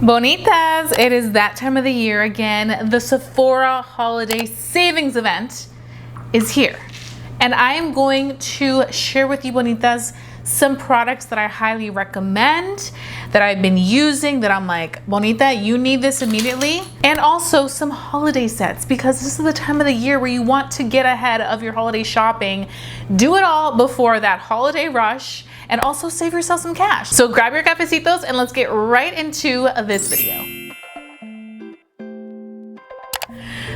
Bonitas, it is that time of the year again. The Sephora Holiday Savings Event is here. And I am going to share with you, Bonitas, some products that I highly recommend, that I've been using, that I'm like, Bonita, you need this immediately. And also some holiday sets, because this is the time of the year where you want to get ahead of your holiday shopping. Do it all before that holiday rush, and also save yourself some cash. So grab your cafecitos and let's get right into this video.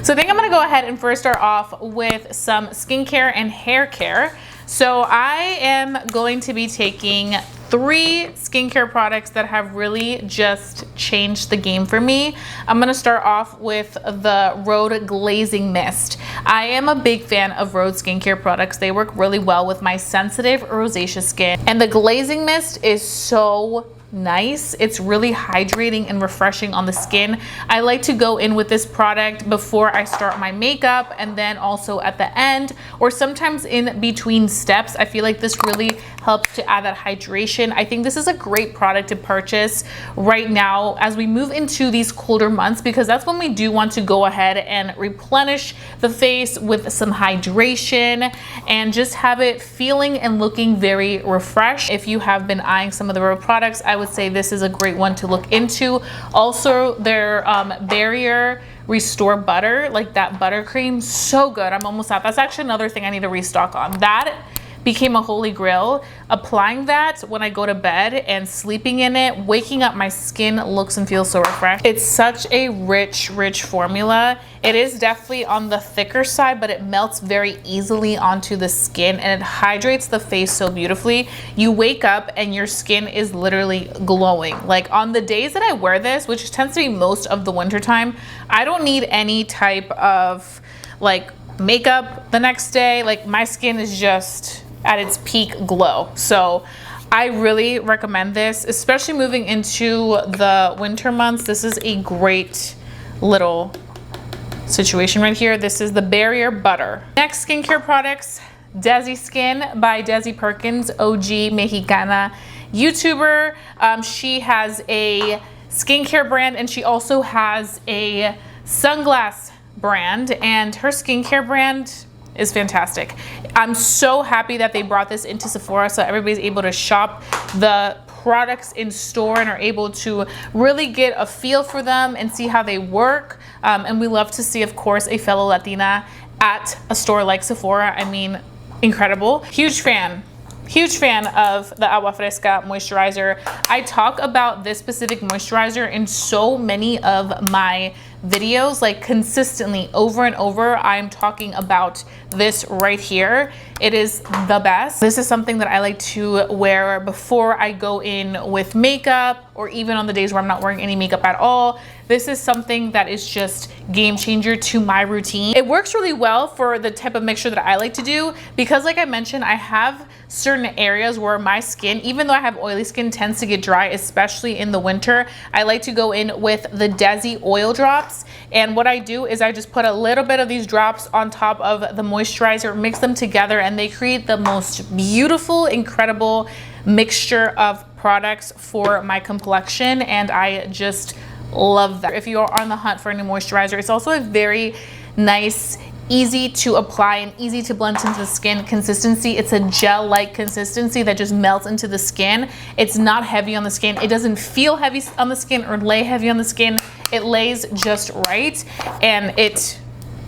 So I think I'm gonna go ahead and first start off with some skincare and hair care. So I am going to be taking 3 skincare products that have really just changed the game for me. I'm gonna start off with the Rhode Glazing Mist. I am a big fan of Rhode skincare products. They work really well with my sensitive rosacea skin. And the Glazing Mist is so nice. It's really hydrating and refreshing on the skin. I like to go in with this product before I start my makeup, and then also at the end, or sometimes in between steps. I feel like this really helps to add that hydration. I think this is a great product to purchase right now as we move into these colder months, because that's when we do want to go ahead and replenish the face with some hydration and just have it feeling and looking very refreshed. If you have been eyeing some of the Rhode products, I would say this is a great one to look into. Also, their Barrier Restore Butter, like that buttercream, so good. I'm almost out. That's actually another thing I need to restock on. That became a holy grail. Applying that when I go to bed and sleeping in it, waking up, my skin looks and feels so refreshed. It's such a rich formula. It is definitely on the thicker side, but it melts very easily onto the skin and it hydrates the face so beautifully. You wake up and your skin is literally glowing. Like on the days that I wear this, which tends to be most of the winter time, I don't need any type of like makeup the next day. Like my skin is just at its peak glow. So I really recommend this, especially moving into the winter months. This is a great little situation right here. This is the Barrier Butter. Next skincare products, Desi Skin by Desi Perkins, OG Mexicana YouTuber. She has a skincare brand and she also has a sunglass brand, and her skincare brand is fantastic. I'm so happy that they brought this into Sephora so everybody's able to shop the products in store and are able to really get a feel for them and see how they work. And we love to see, of course, a fellow Latina at a store like Sephora. I mean, incredible. Huge fan of the Agua Fresca moisturizer. I talk about this specific moisturizer in so many of my videos, like consistently over and over. I'm talking about this right here. It is the best. This is something that I like to wear before I go in with makeup, or even on the days where I'm not wearing any makeup at all. This is something that is just game changer to my routine. It works really well for the type of mixture that I like to do, because like I mentioned, I have certain areas where my skin, even though I have oily skin, tends to get dry, especially in the winter. I like to go in with the Desi oil drops. And what I do is I just put a little bit of these drops on top of the moisturizer, mix them together, and they create the most beautiful, incredible mixture of products for my complexion. And I just love that. If you are on the hunt for any moisturizer, it's also a very nice, easy to apply and easy to blend into the skin consistency. It's a gel-like consistency that just melts into the skin. It's not heavy on the skin. It doesn't feel heavy on the skin or lay heavy on the skin. It lays just right, and it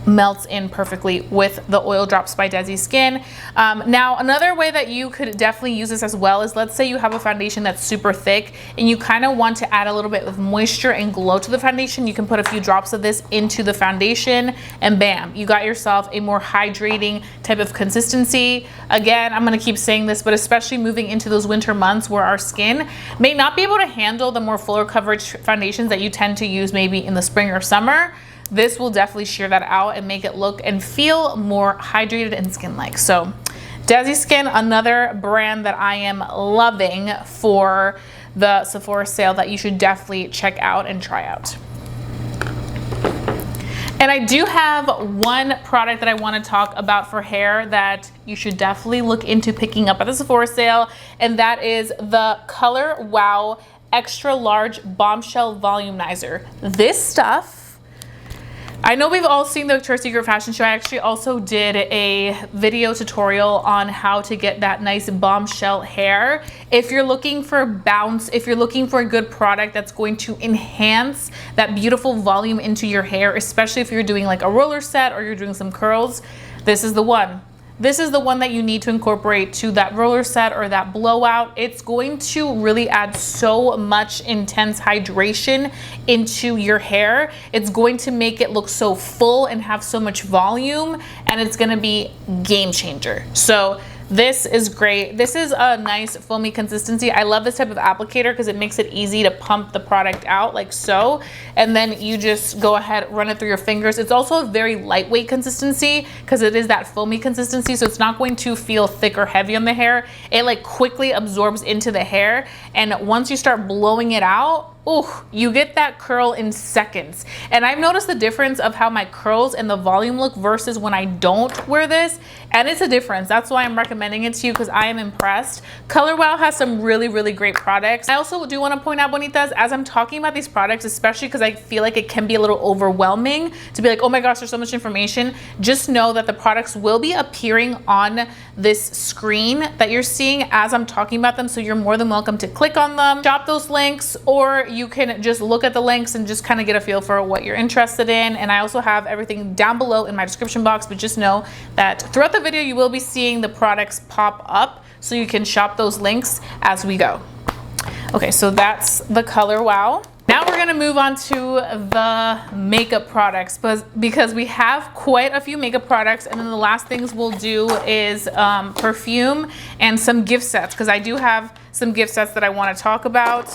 melts in perfectly with the oil drops by Desi Skin. Now, another way that you could definitely use this as well is, let's say you have a foundation that's super thick and you kind of want to add a little bit of moisture and glow to the foundation. You can put a few drops of this into the foundation and bam, you got yourself a more hydrating type of consistency. Again, I'm going to keep saying this, but especially moving into those winter months where our skin may not be able to handle the more fuller coverage foundations that you tend to use maybe in the spring or summer, this will definitely sheer that out and make it look and feel more hydrated and skin-like. So Desi Skin, another brand that I am loving for the Sephora sale that you should definitely check out and try out. And I do have one product that I want to talk about for hair that you should definitely look into picking up at the Sephora sale, and that is the Color Wow Extra Large Bombshell Volumizer. This stuff, I know we've all seen the Victoria's Secret fashion show. I actually also did a video tutorial on how to get that nice bombshell hair. If you're looking for bounce, if you're looking for a good product that's going to enhance that beautiful volume into your hair, especially if you're doing like a roller set or you're doing some curls, this is the one. This is the one that you need to incorporate to that roller set or that blowout. It's going to really add so much intense hydration into your hair. It's going to make it look so full and have so much volume, and it's gonna be game changer. So this is great. This is a nice foamy consistency. I love this type of applicator because it makes it easy to pump the product out like so. And then you just go ahead, run it through your fingers. It's also a very lightweight consistency because it is that foamy consistency. So it's not going to feel thick or heavy on the hair. It like quickly absorbs into the hair. And once you start blowing it out, oh, you get that curl in seconds. And I've noticed the difference of how my curls and the volume look versus when I don't wear this. And it's a difference. That's why I'm recommending it to you, because I am impressed. Color Wow has some really, really great products. I also do want to point out, Bonitas, as I'm talking about these products, especially because I feel like it can be a little overwhelming to be like, oh my gosh, there's so much information. Just know that the products will be appearing on this screen that you're seeing as I'm talking about them. So you're more than welcome to click on them, shop those links, or you can just look at the links and just kind of get a feel for what you're interested in. And I also have everything down below in my description box, but just know that throughout the video, you will be seeing the products pop up so you can shop those links as we go. Okay, so that's the Color Wow. Now we're gonna move on to the makeup products, because we have quite a few makeup products, and then the last things we'll do is perfume and some gift sets, because I do have some gift sets that I want to talk about.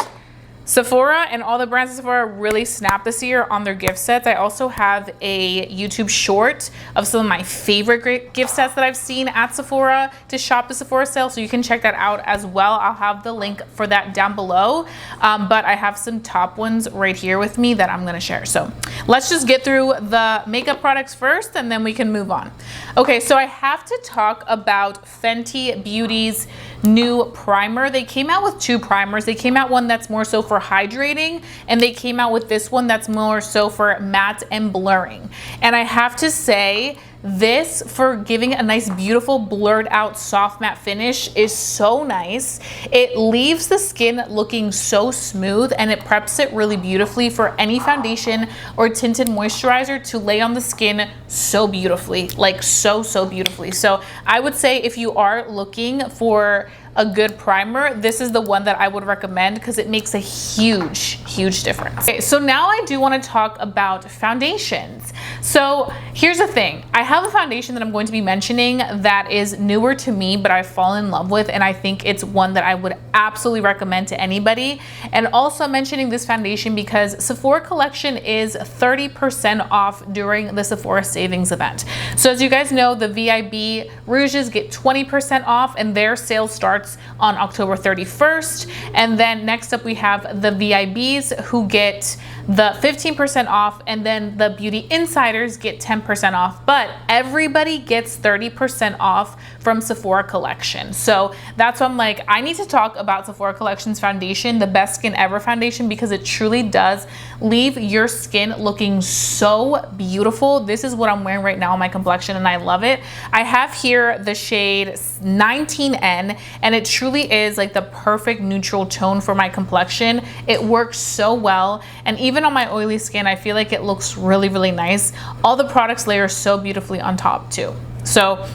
Sephora and all the brands of Sephora really snapped this year on their gift sets. I also have a YouTube short of some of my favorite great gift sets that I've seen at Sephora to shop the Sephora sale, so you can check that out as well. I'll have the link for that down below, but I have some top ones right here with me that I'm gonna share. So let's just get through the makeup products first, and then we can move on. Okay, so I have to talk about Fenty Beauty's new primer. They came out with two primers. They came out one that's more so for hydrating, and they came out with this one that's more so for matte and blurring. And I have to say, this for giving a nice beautiful blurred out soft matte finish is so nice. It leaves the skin looking so smooth, and it preps it really beautifully for any foundation or tinted moisturizer to lay on the skin so beautifully, like so beautifully. So I would say if you are looking for a good primer, this is the one that I would recommend because it makes a huge difference. Okay, so now I do want to talk about foundations. So here's the thing. I have a foundation that I'm going to be mentioning that is newer to me, but I've fallen in love with, and I think it's one that I would absolutely recommend to anybody. And also mentioning this foundation because Sephora collection is 30% off during the Sephora Savings Event. So as you guys know, the VIB Rouges get 20% off, and their sale starts on October 31st. And then next up we have the VIBs who get the 15% off, and then the Beauty Insiders get 10% off, but everybody gets 30% off from Sephora collection. So that's why I'm like, I need to talk about Sephora collection's foundation, the Best Skin Ever foundation, because it truly does leave your skin looking so beautiful. This is what I'm wearing right now on my complexion, and I love it. I have here the shade 19N, and it truly is like the perfect neutral tone for my complexion. It works so well, and even on my oily skin, I feel like it looks really nice. All the products layer so beautifully on top too. So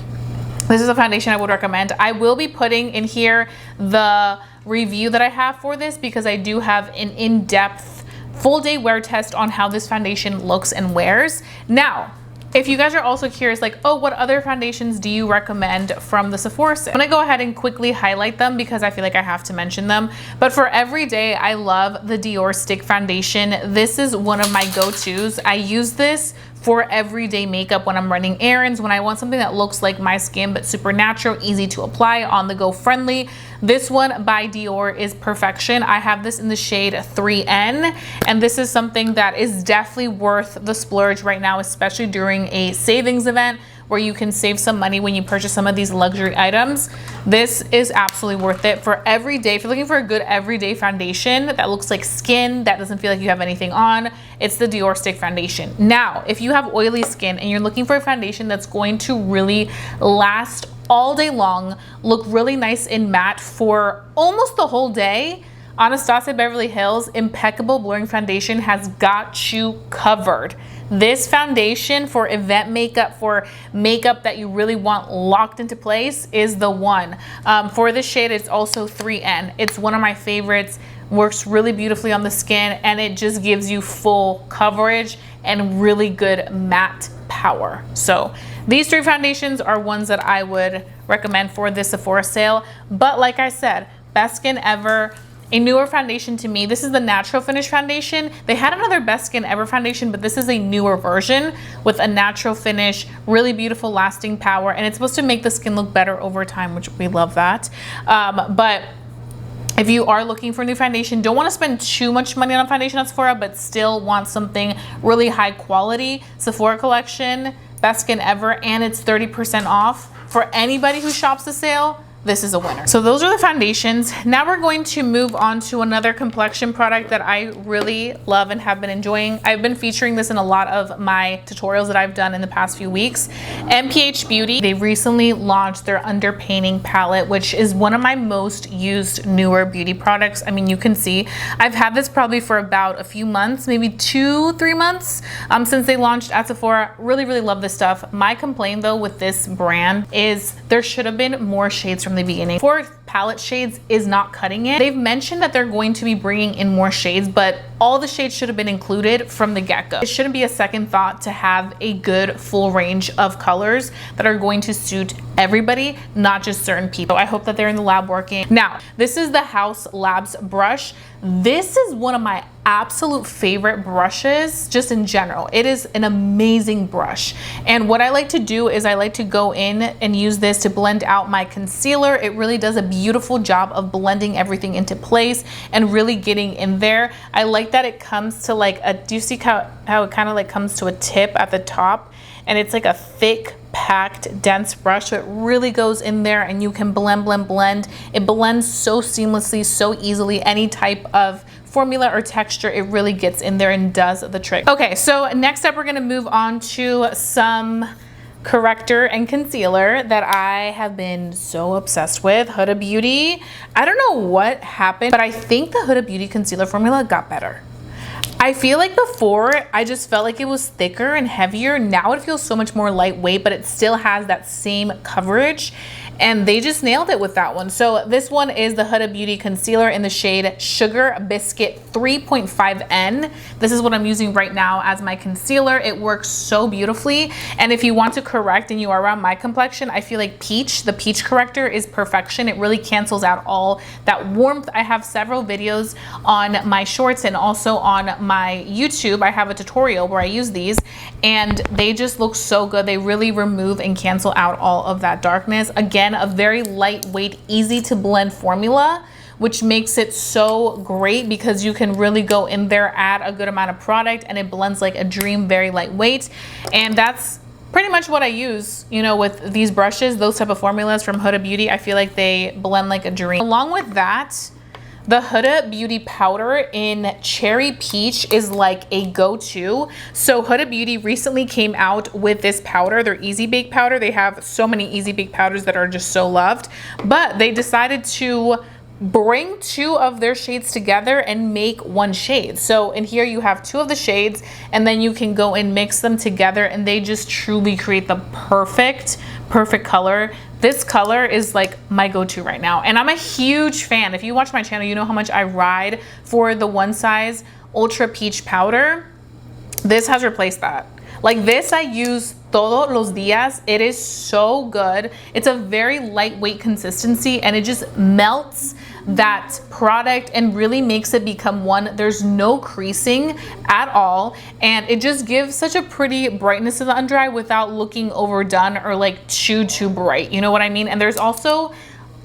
this is a foundation I would recommend. I will be putting in here the review that I have for this, because I do have an in-depth full day wear test on how this foundation looks and wears. Now, if you guys are also curious, like, oh, what other foundations do you recommend from the Sephora sale? I'm gonna go ahead and quickly highlight them because I feel like I have to mention them. But for everyday, I love the Dior Stick Foundation. This is one of my go-tos. I use this for everyday makeup when I'm running errands, when I want something that looks like my skin but super natural, easy to apply, on the go friendly. This one by Dior is perfection. I have this in the shade 3N, and this is something that is definitely worth the splurge right now, especially during a savings event where you can save some money when you purchase some of these luxury items, this is absolutely worth it for every day. If you're looking for a good everyday foundation that looks like skin, that doesn't feel like you have anything on, it's the Dior Stick Foundation. Now, if you have oily skin and you're looking for a foundation that's going to really last all day long, look really nice and matte for almost the whole day, Anastasia Beverly Hills Impeccable Blurring Foundation has got you covered. This foundation for event makeup, for makeup that you really want locked into place, is the one. For this shade, it's also 3N. It's one of my favorites, works really beautifully on the skin, and it just gives you full coverage and really good matte power. So these three foundations are ones that I would recommend for this Sephora sale. But like I said, Best Skin Ever, a newer foundation to me. This is the Natural Finish Foundation. They had another Best Skin Ever foundation, but this is a newer version with a natural finish, really beautiful lasting power, and it's supposed to make the skin look better over time, which we love that. But if you are looking for a new foundation, don't want to spend too much money on a foundation at Sephora, but still want something really high quality, Sephora collection, Best Skin Ever, and it's 30% off. For anybody who shops the sale, this is a winner. So those are the foundations. Now we're going to move on to another complexion product that I really love and have been enjoying. I've been featuring this in a lot of my tutorials that I've done in the past few weeks. MPH Beauty, they recently launched their Underpainting palette, which is one of my most used newer beauty products. I mean, you can see I've had this probably for about a few months, maybe 2-3 months since they launched at Sephora. Really love this stuff. My complaint though with this brand is there should have been more shades from the beginning. 4 palette shades is not cutting it. They've mentioned that they're going to be bringing in more shades, but all the shades should have been included from the get-go. It shouldn't be a second thought to have a good full range of colors that are going to suit everybody, not just certain people. I hope that they're in the lab working. Now, this is the House Labs brush. This is one of my absolute favorite brushes just in general. It is an amazing brush. And what I like to do is I like to go in and use this to blend out my concealer. It really does a beautiful job of blending everything into place and really getting in there. I like that it comes to like a, do you see how it kind of like comes to a tip at the top? And it's like a thick, packed, dense brush, so it really goes in there and you can blend. It blends so seamlessly, so easily. Any type of formula or texture, it really gets in there and does the trick. Okay, so next up we're gonna move on to some corrector and concealer that I have been so obsessed with. Huda Beauty. I don't know what happened, but I think the Huda Beauty concealer formula got better. I feel like before I just felt like it was thicker and heavier. Now it feels so much more lightweight, but it still has that same coverage, and they just nailed it with that one. So this one is the Huda Beauty concealer in the shade Sugar Biscuit 3.5N. This is what I'm using right now as my concealer. It works so beautifully, and if you want to correct and you are around my complexion, I feel like the peach corrector is perfection. It really cancels out all that warmth. I have several videos on my shorts and also on my YouTube. I have a tutorial where I use these, and they just look so good. They really remove and cancel out all of that darkness. Again, a very lightweight, easy to blend formula, which makes it so great because you can really go in there, add a good amount of product, and it blends like a dream, very lightweight. And that's pretty much what I use, you know, with these brushes, those type of formulas from Huda Beauty. I feel like they blend like a dream. Along with that, the Huda Beauty powder in Cherry Peach is like a go-to. So Huda Beauty recently came out with this powder, their Easy Bake powder. They have so many Easy Bake powders that are just so loved, but they decided to bring 2 of their shades together and make 1 shade. So in here you have 2 of the shades, and then you can go and mix them together, and they just truly create the perfect color. This color is like my go-to right now, and I'm a huge fan. If you watch my channel, you know how much I ride for the One Size Ultra Peach powder. This has replaced that. Like this I use todos los días. It is so good. It's a very lightweight consistency, and it just melts that product and really makes it become one. There's no creasing at all, and it just gives such a pretty brightness to the under eye without looking overdone or like too bright, you know what I mean? And there's also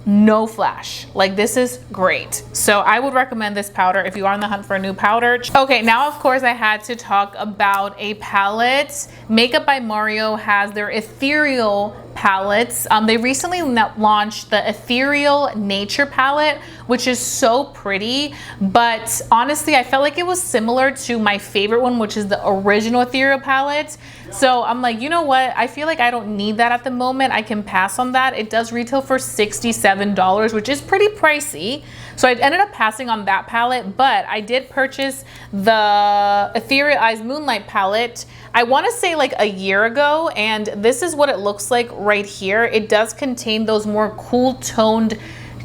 no flash. Like, this is great. So I would recommend this powder if you are on the hunt for a new powder. Okay, now of course I had to talk about a palette. Makeup by Mario has their ethereal palettes. They recently launched the Ethereal Nature palette, which is so pretty, but honestly I felt like it was similar to my favorite one, which is the original Ethereal palette. So I'm like, you know what, I feel like I don't need that at the moment. I can pass on that. It does retail for $67, which is pretty pricey. So I ended up passing on that palette, but I did purchase the Ethereal Eyes Moonlight palette, I want to say like a year ago, and this is what it looks like right here. It does contain those more cool toned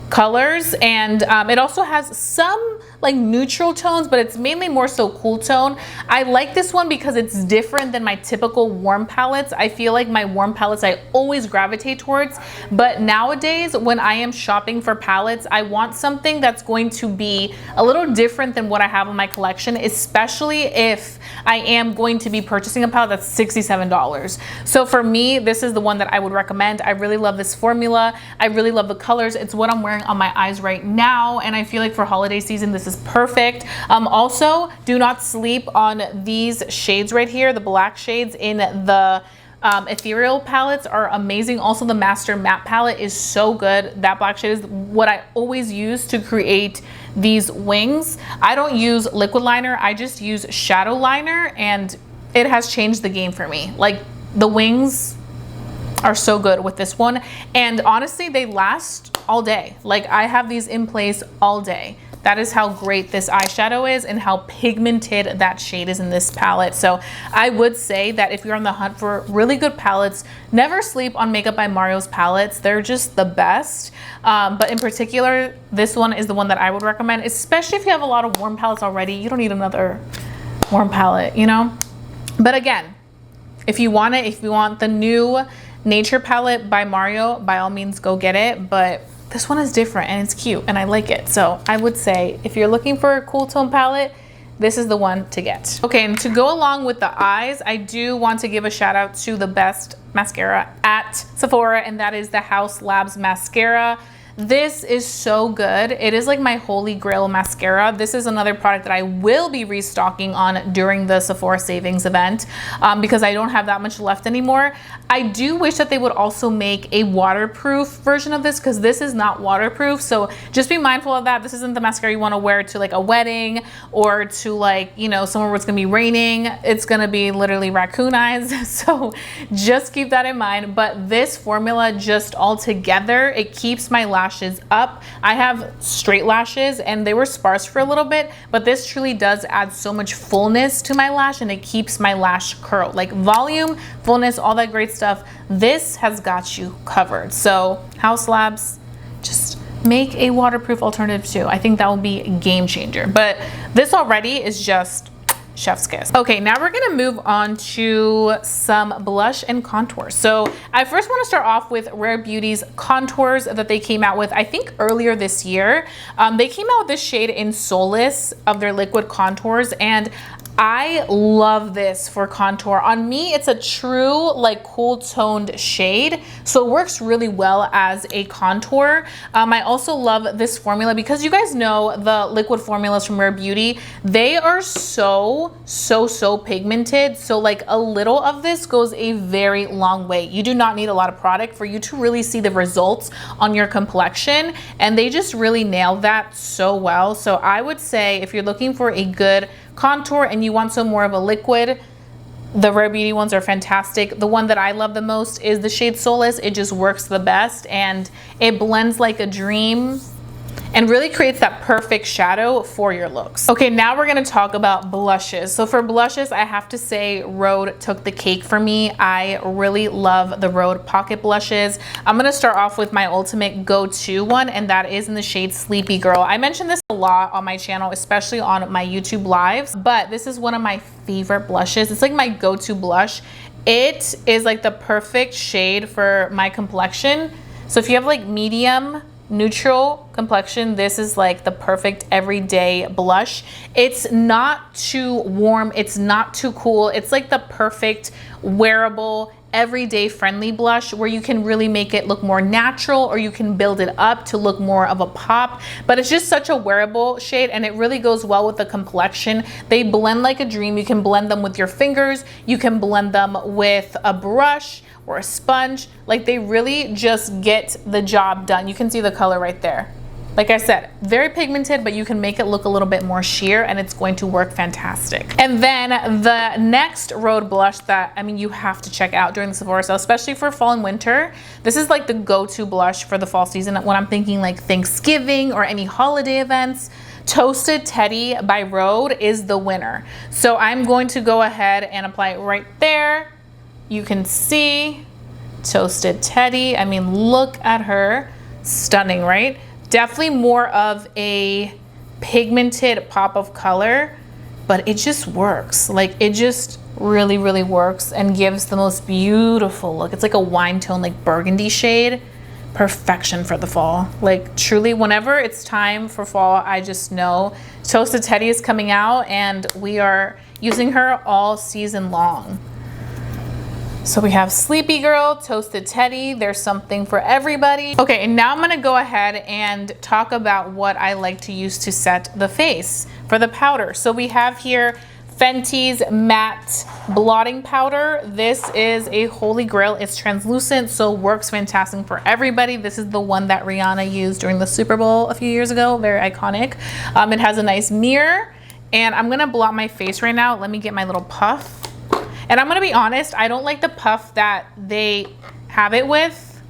colors, and it also has some like neutral tones, but it's mainly more so cool tone. I like this one because it's different than my typical warm palettes. I feel like my warm palettes I always gravitate towards, but nowadays when I am shopping for palettes, I want something that's going to be a little different than what I have in my collection, especially if I am going to be purchasing a palette that's $67. So for me, this is the one that I would recommend. I really love this formula. I really love the colors. It's what I'm wearing on my eyes right now, and I feel like for holiday season this is perfect. Also, do not sleep on these shades right here. The black shades in the ethereal palettes are amazing. Also, the Master Matte palette is so good. That black shade is what I always use to create these wings. I don't use liquid liner, I just use shadow liner, and it has changed the game for me. Like, the wings are so good with this one, and honestly they last all day. Like, I have these in place all day. That is how great this eyeshadow is and how pigmented that shade is in this palette. So I would say that if you're on the hunt for really good palettes, never sleep on Makeup by Mario's palettes. They're just the best. But in particular, this one is the one that I would recommend, especially if you have a lot of warm palettes already. You don't need another warm palette, you know? But again, if you want it, if you want the new Nature palette by Mario, by all means go get it. But this one is different and it's cute and I like it. So I would say if you're looking for a cool tone palette, this is the one to get. Okay, and to go along with the eyes, I do want to give a shout out to the best mascara at Sephora, and that is the Haus Labs mascara. This is so good. It is like my holy grail mascara. This is another product that I will be restocking on during the Sephora Savings Event because I don't have that much left anymore. I do wish that they would also make a waterproof version of this because this is not waterproof. So just be mindful of that. This isn't the mascara you want to wear to like a wedding or to like, you know, somewhere where it's gonna be raining. It's gonna be literally raccoon eyes. So just keep that in mind. But this formula just all together, it keeps my lashes up. I have straight lashes and they were sparse for a little bit, but this truly does add so much fullness to my lash and it keeps my lash curled. Like volume, fullness, all that great stuff. This has got you covered. So Haus Labs, just make a waterproof alternative too. I think that will be a game changer. But this already is just chef's kiss. Okay, now we're gonna move on to some blush and contour. So I first want to start off with Rare Beauty's contours that they came out with, I think earlier this year. They came out with this shade in Solace of their liquid contours, and I love this for contour. On me, it's a true like cool toned shade, so it works really well as a contour. I also love this formula because you guys know the liquid formulas from Rare Beauty, they are so pigmented. So like a little of this goes a very long way. You do not need a lot of product for you to really see the results on your complexion, and they just really nail that so well. So I would say if you're looking for a good contour and you want some more of a liquid, the Rare Beauty ones are fantastic. The one that I love the most is the shade Solace. It just works the best and it blends like a dream and really creates that perfect shadow for your looks. Okay, now we're gonna talk about blushes. So for blushes, I have to say Rhode took the cake for me. I really love the Rhode Pocket blushes. I'm gonna start off with my ultimate go-to one, and that is in the shade Sleepy Girl. I mentioned this a lot on my channel, especially on my YouTube lives, but this is one of my favorite blushes. It's like my go-to blush. It is like the perfect shade for my complexion. So if you have like medium, neutral complexion, this is like the perfect everyday blush. It's not too warm, it's not too cool. It's like the perfect wearable, everyday friendly blush where you can really make it look more natural, or you can build it up to look more of a pop. But it's just such a wearable shade, and it really goes well with the complexion. They blend like a dream. You can blend them with your fingers, you can blend them with a brush or a sponge. Like, they really just get the job done. You can see the color right there. Like I said, very pigmented, but you can make it look a little bit more sheer, and it's going to work fantastic. And then the next Rhode blush that, I mean, you have to check out during the Sephora sale, especially for fall and winter. This is like the go-to blush for the fall season when I'm thinking like Thanksgiving or any holiday events. Toasted Teddy by Rhode is the winner. So I'm going to go ahead and apply it right there. You can see Toasted Teddy. I mean, look at her. Stunning, right? Definitely more of a pigmented pop of color, but it just works. Like, it just really, really works and gives the most beautiful look. It's like a wine tone, like burgundy shade. Perfection for the fall. Like, truly, whenever it's time for fall, I just know Toasted Teddy is coming out, and we are using her all season long. So we have Sleepy Girl, Toasted Teddy, there's something for everybody. Okay, and now I'm gonna go ahead and talk about what I like to use to set the face for the powder. So we have here Fenty's Matte Blotting Powder. This is a holy grail. It's translucent, so works fantastic for everybody. This is the one that Rihanna used during the Super Bowl a few years ago, very iconic. It has a nice mirror, and I'm gonna blot my face right now. Let me get my little puff. And I'm gonna be honest, I don't like the puff that they have it with.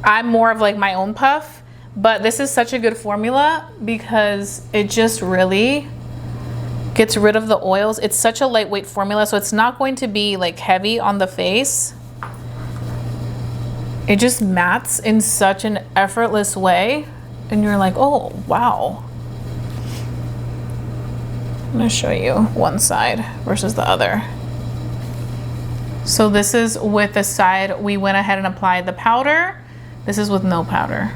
I'm more of like my own puff, but this is such a good formula because it just really gets rid of the oils. It's such a lightweight formula, so it's not going to be like heavy on the face. It just mattes in such an effortless way, and you're like, oh, wow. I'm gonna show you one side versus the other. So this is with the side we went ahead and applied the powder. This is with no powder.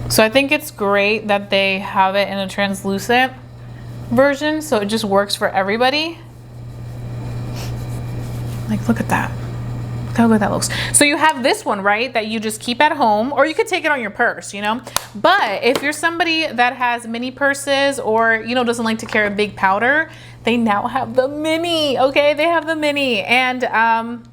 So I think it's great that they have it in a translucent version, so it just works for everybody. Like, look at that. Look how good that looks. So you have this one, right, that you just keep at home, or you could take it on your purse, you know? But if you're somebody that has mini purses, or, you know, doesn't like to carry a big powder, they now have the mini, okay? They have the mini, and I'm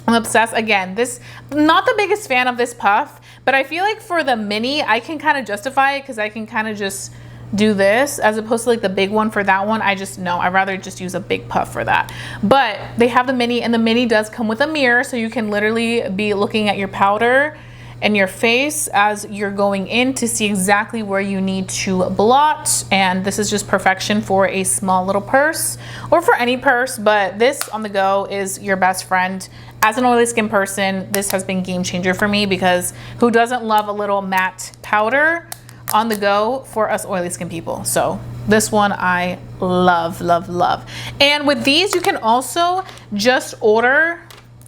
obsessed. Again, this, not the biggest fan of this puff, but I feel like for the mini, I can kind of justify it because I can kind of just do this as opposed to like the big one for that one. I just know I'd rather just use a big puff for that. But they have the mini, and the mini does come with a mirror, so you can literally be looking at your powder and your face as you're going in to see exactly where you need to blot. And this is just perfection for a small little purse, or for any purse, but this on the go is your best friend. As an oily skin person, this has been game changer for me, because who doesn't love a little matte powder on the go for us oily skin people? So this one I love, love, love. And with these, you can also just order,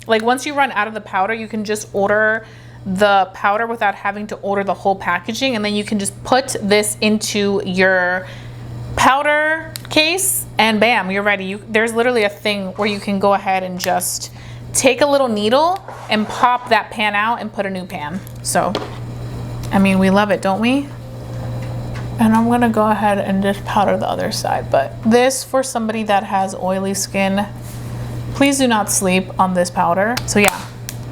like once you run out of the powder, you can just order the powder without having to order the whole packaging, and then you can just put this into your powder case and bam, you're ready. There's literally a thing where you can go ahead and just take a little needle and pop that pan out and put a new pan. So I mean, we love it, don't we? And I'm gonna go ahead and just powder the other side, but this, for somebody that has oily skin, please do not sleep on this powder. So yeah,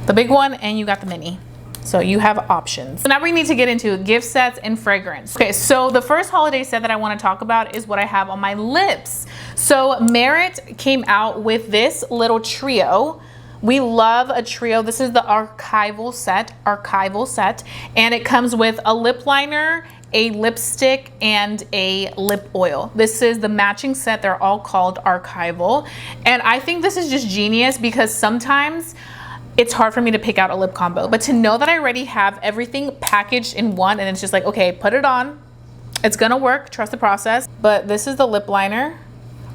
the big one, and you got the mini. So you have options. So now we need to get into gift sets and fragrance. Okay, so the first holiday set that I want to talk about is what I have on my lips. So Merit came out with this little trio. We love a trio. This is the archival set, and it comes with a lip liner, a lipstick, and a lip oil. This is the matching set. They're all called archival, and I think this is just genius because sometimes it's hard for me to pick out a lip combo, but to know that I already have everything packaged in one, and it's just like, okay, put it on, it's gonna work, trust the process. But this is the lip liner,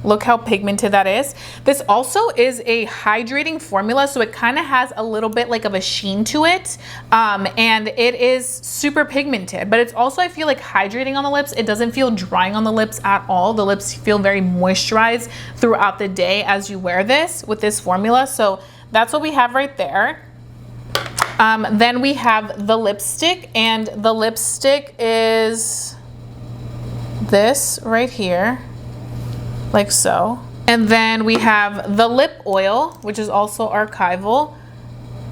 Look how pigmented that is. This also is a hydrating formula, so it kind of has a little bit like of a sheen to it. And it is super pigmented, but it's also, I feel like, hydrating on the lips. It doesn't feel drying on the lips at all. The lips feel very moisturized throughout the day as you wear this with this formula. So that's what we have right there. Then we have the lipstick, and the lipstick is this right here, like so. And then we have the lip oil, which is also archival,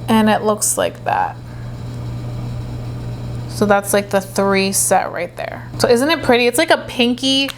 and it looks like that. So that's like the 3 set right there. So isn't it pretty? It's like a pinky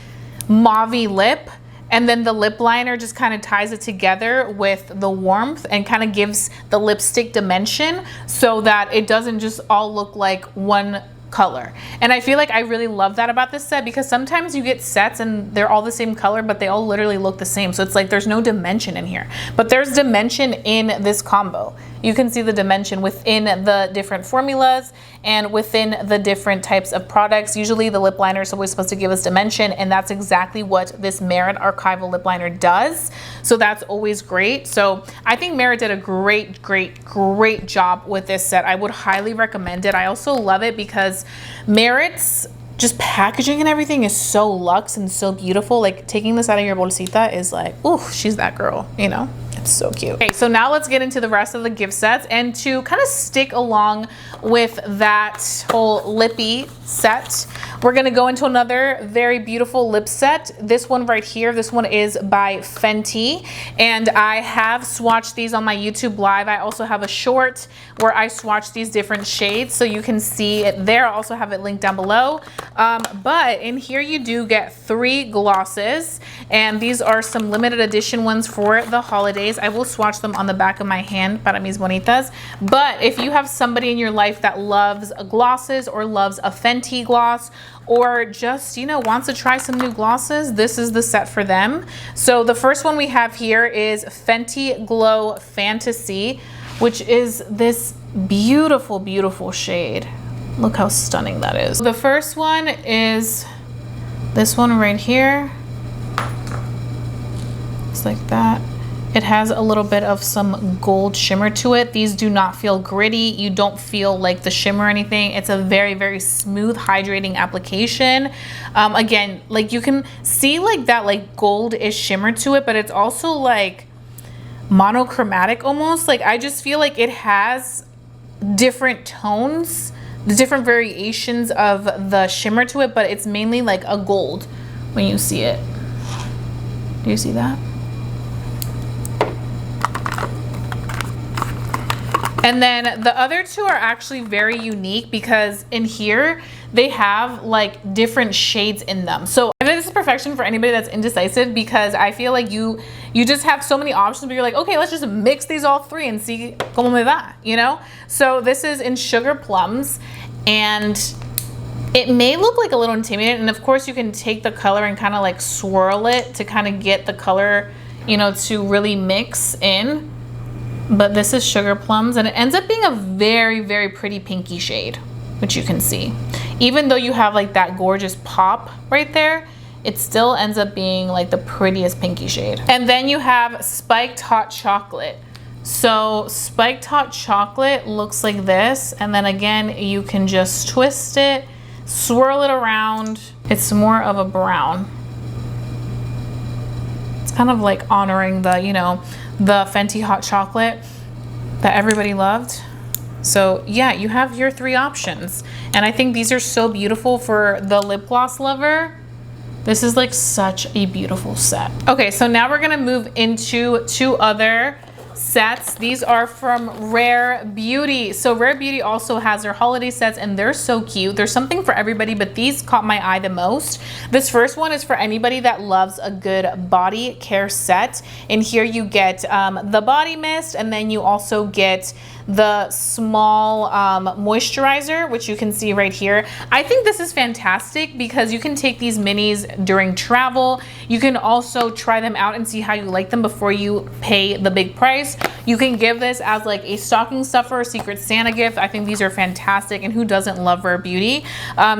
mauve-y lip, and then the lip liner just kind of ties it together with the warmth and kind of gives the lipstick dimension so that it doesn't just all look like one color. And I feel like I really love that about this set, because sometimes you get sets and they're all the same color, but they all literally look the same. So it's like there's no dimension in here, but there's dimension in this combo. You can see the dimension within the different formulas and within the different types of products. Usually the lip liner is always supposed to give us dimension, and that's exactly what this Merit Archival lip liner does. So that's always great. So I think Merit did a great job with this set. I would highly recommend it. I also love it because Merit's just packaging and everything is so luxe and so beautiful. Like taking this out of your bolsita is like, ooh, she's that girl, you know? It's so cute. Okay, so now let's get into the rest of the gift sets, and to kind of stick along with that whole lippy set, we're gonna go into another very beautiful lip set. This one right here, this one is by FENTY, and I have swatched these on my YouTube live. I also have a short where I swatch these different shades, so you can see it there. I'll also have it linked down below. But in here you do get 3 glosses, and these are some limited edition ones for the holidays. I will swatch them on the back of my hand para mis bonitas. But if you have somebody in your life that loves glosses or loves a FENTY gloss, or just, you know, wants to try some new glosses, this is the set for them. So the first one we have here is FENTY Glow Fantasy, which is this beautiful, beautiful shade. Look how stunning that is. The first one is this one right here. It's like that. It has a little bit of some gold shimmer to it. These do not feel gritty. You don't feel like the shimmer or anything. It's a very, very smooth, hydrating application. Again, like you can see like that like gold-ish shimmer to it, but it's also like monochromatic almost. Like I just feel like it has different tones, the different variations of the shimmer to it, but it's mainly like a gold when you see it. Do you see that? And then the other 2 are actually very unique because in here they have like different shades in them. So I think this is perfection for anybody that's indecisive, because I feel like you just have so many options, but you're like, okay, let's just mix these all 3 and see como me va, you know? So this is in Sugar Plums, and it may look like a little intimidating, and of course you can take the color and kind of like swirl it to kind of get the color, you know, to really mix in. But this is Sugar Plums, and it ends up being a very, very pretty pinky shade, which you can see. Even though you have like that gorgeous pop right there, it still ends up being like the prettiest pinky shade. And then you have Spiked Hot Chocolate. So Spiked Hot Chocolate looks like this, and then again you can just twist it, swirl it around. It's more of a brown. It's kind of like honoring the, you know, the FENTY Hot Chocolate that everybody loved. So yeah, you have your 3 options, and I think these are so beautiful for the lip gloss lover. This is like such a beautiful set. Okay, so now we're gonna move into 2 other sets. These are from Rare Beauty. So Rare Beauty also has their holiday sets, and they're so cute. There's something for everybody, but these caught my eye the most. This first one is for anybody that loves a good body care set. And here you get the body mist, and then you also get the small moisturizer, which you can see right here. I think this is fantastic because you can take these minis during travel. You can also try them out and see how you like them before you pay the big price. price. You can give this as like a stocking stuffer, Secret Santa gift. I think these are fantastic, and who doesn't love Rare Beauty?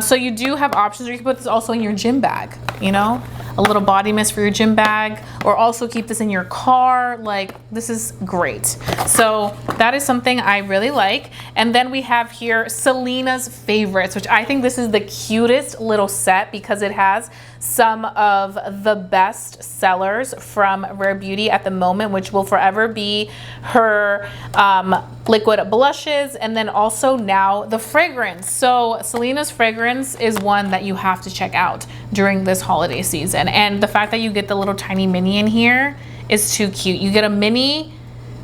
So you do have options, or you can put this also in your gym bag, you know, a little body mist for your gym bag, or also keep this in your car. Like, this is great. So that is something I really like. And then we have here Selena's favorites, which I think this is the cutest little set because it has some of the best sellers from Rare Beauty at the moment, which will forever be her liquid blushes, and then also now the fragrance. So Selena's fragrance is one that you have to check out during this holiday season. And the fact that you get the little tiny mini in here is too cute. You get a mini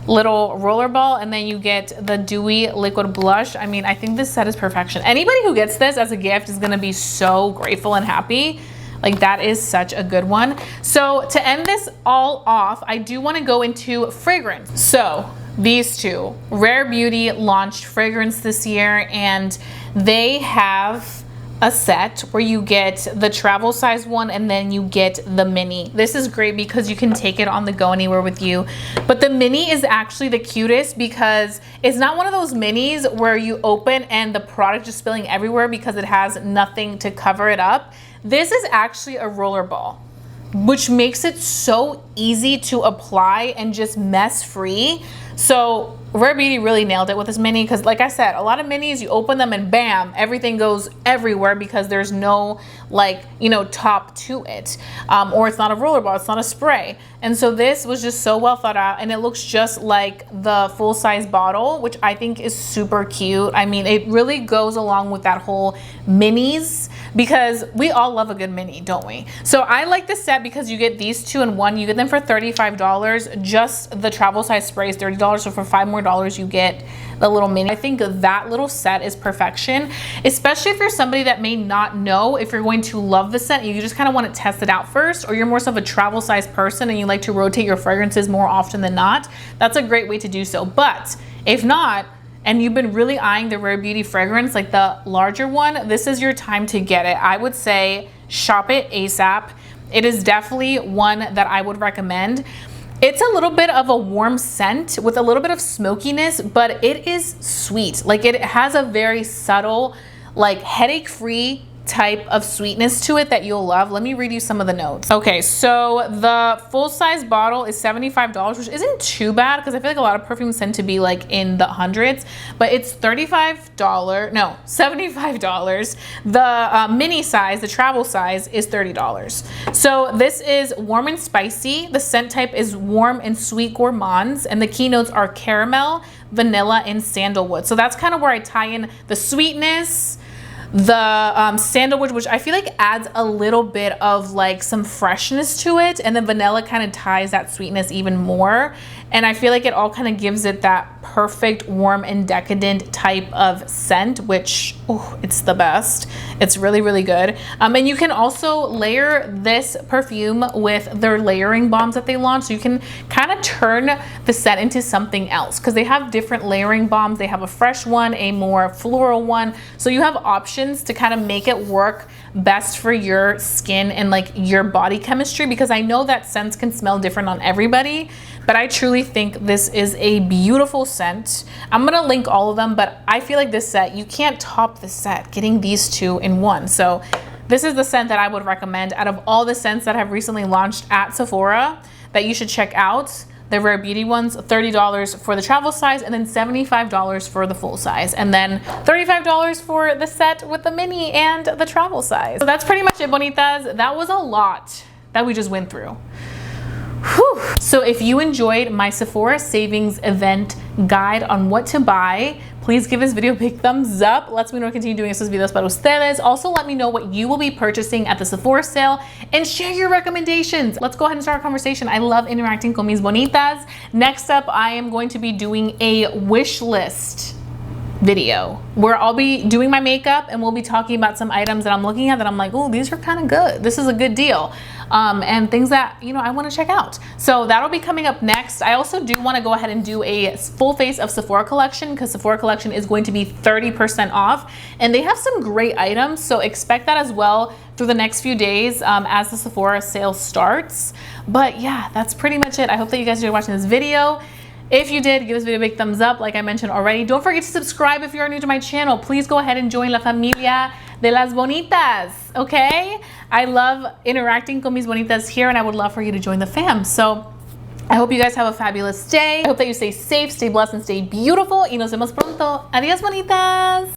little roller ball, and then you get the dewy liquid blush. I mean, I think this set is perfection. Anybody who gets this as a gift is gonna be so grateful and happy. Like, that is such a good one. So to end this all off, I do want to go into fragrance. So these two, Rare Beauty launched fragrance this year, and they have a set where you get the travel size one and then you get the mini. This is great because you can take it on the go anywhere with you. But the mini is actually the cutest because it's not one of those minis where you open and the product just spilling everywhere because it has nothing to cover it up. This is actually a roller ball, which makes it so easy to apply and just mess free. So Rare Beauty really nailed it with this mini because, like I said, a lot of minis, you open them and bam, everything goes everywhere because there's no, like, you know, top to it. Or it's not a roller ball, it's not a spray. And so this was just so well thought out, and it looks just like the full-size bottle, which I think is super cute. I mean, it really goes along with that whole minis because we all love a good mini, don't we? So I like this set because you get these two in one. You get them for $35. Just the travel size spray is $30, so for $5 more you get the little mini. I think that little set is perfection, especially if you're somebody that may not know if you're going to love the set and you just kind of want to test it out first, or you're more so of a travel size person and you like to rotate your fragrances more often than not. That's a great way to do so. But if not, and you've been really eyeing the Rare Beauty fragrance, like the larger one, this is your time to get it. I would say shop it ASAP. It is definitely one that I would recommend. It's a little bit of a warm scent with a little bit of smokiness, but it is sweet. Like, it has a very subtle, like, headache-free type of sweetness to it that you'll love. Let me read you some of the notes. Okay, so the full-size bottle is $75, which isn't too bad because I feel like a lot of perfumes tend to be like in the hundreds, but it's $75, no, $75. The mini size, the travel size, is $30. So this is warm and spicy. The scent type is warm and sweet gourmands, and the keynotes are caramel, vanilla, and sandalwood. So that's kind of where I tie in the sweetness, the sandalwood, which I feel like adds a little bit of like some freshness to it, and then vanilla kind of ties that sweetness even more, and I feel like it all kind of gives it that perfect warm and decadent type of scent, which, oh, it's the best. It's really, really good. And you can also layer this perfume with their layering bombs that they launched, so you can kind of turn the scent into something else because they have different layering bombs. They have a fresh one, a more floral one, so you have options to kind of make it work best for your skin and like your body chemistry, because I know that scents can smell different on everybody, but I truly think this is a beautiful scent. I'm gonna link all of them, but I feel like this set, you can't top the set getting these two in one. So this is the scent that I would recommend out of all the scents that have recently launched at Sephora that you should check out. The Rare Beauty ones, $30 for the travel size, and then $75 for the full size, and then $35 for the set with the mini and the travel size. So that's pretty much it, Bonitas. That was a lot that we just went through. Whew. So if you enjoyed my Sephora Savings Event guide on what to buy, please give this video a big thumbs up. Let's me know to continue doing estos videos para ustedes. Also, let me know what you will be purchasing at the Sephora sale and share your recommendations. Let's go ahead and start a conversation. I love interacting con mis bonitas. Next up, I am going to be doing a wish list video where I'll be doing my makeup and we'll be talking about some items that I'm looking at that I'm like, oh, these are kind of good. This is a good deal. And things that, you know, I want to check out. So that'll be coming up next. I also do want to go ahead and do a full face of Sephora collection because Sephora collection is going to be 30% off and they have some great items. So expect that as well through the next few days as the Sephora sale starts. But yeah, that's pretty much it. I hope that you guys enjoyed watching this video. If you did, give this video a big thumbs up like I mentioned already. Don't forget to subscribe if you are new to my channel. Please go ahead and join La Familia de las Bonitas, okay? I love interacting con mis bonitas here, and I would love for you to join the fam. So I hope you guys have a fabulous day. I hope that you stay safe, stay blessed, and stay beautiful. Y nos vemos pronto. Adiós, bonitas.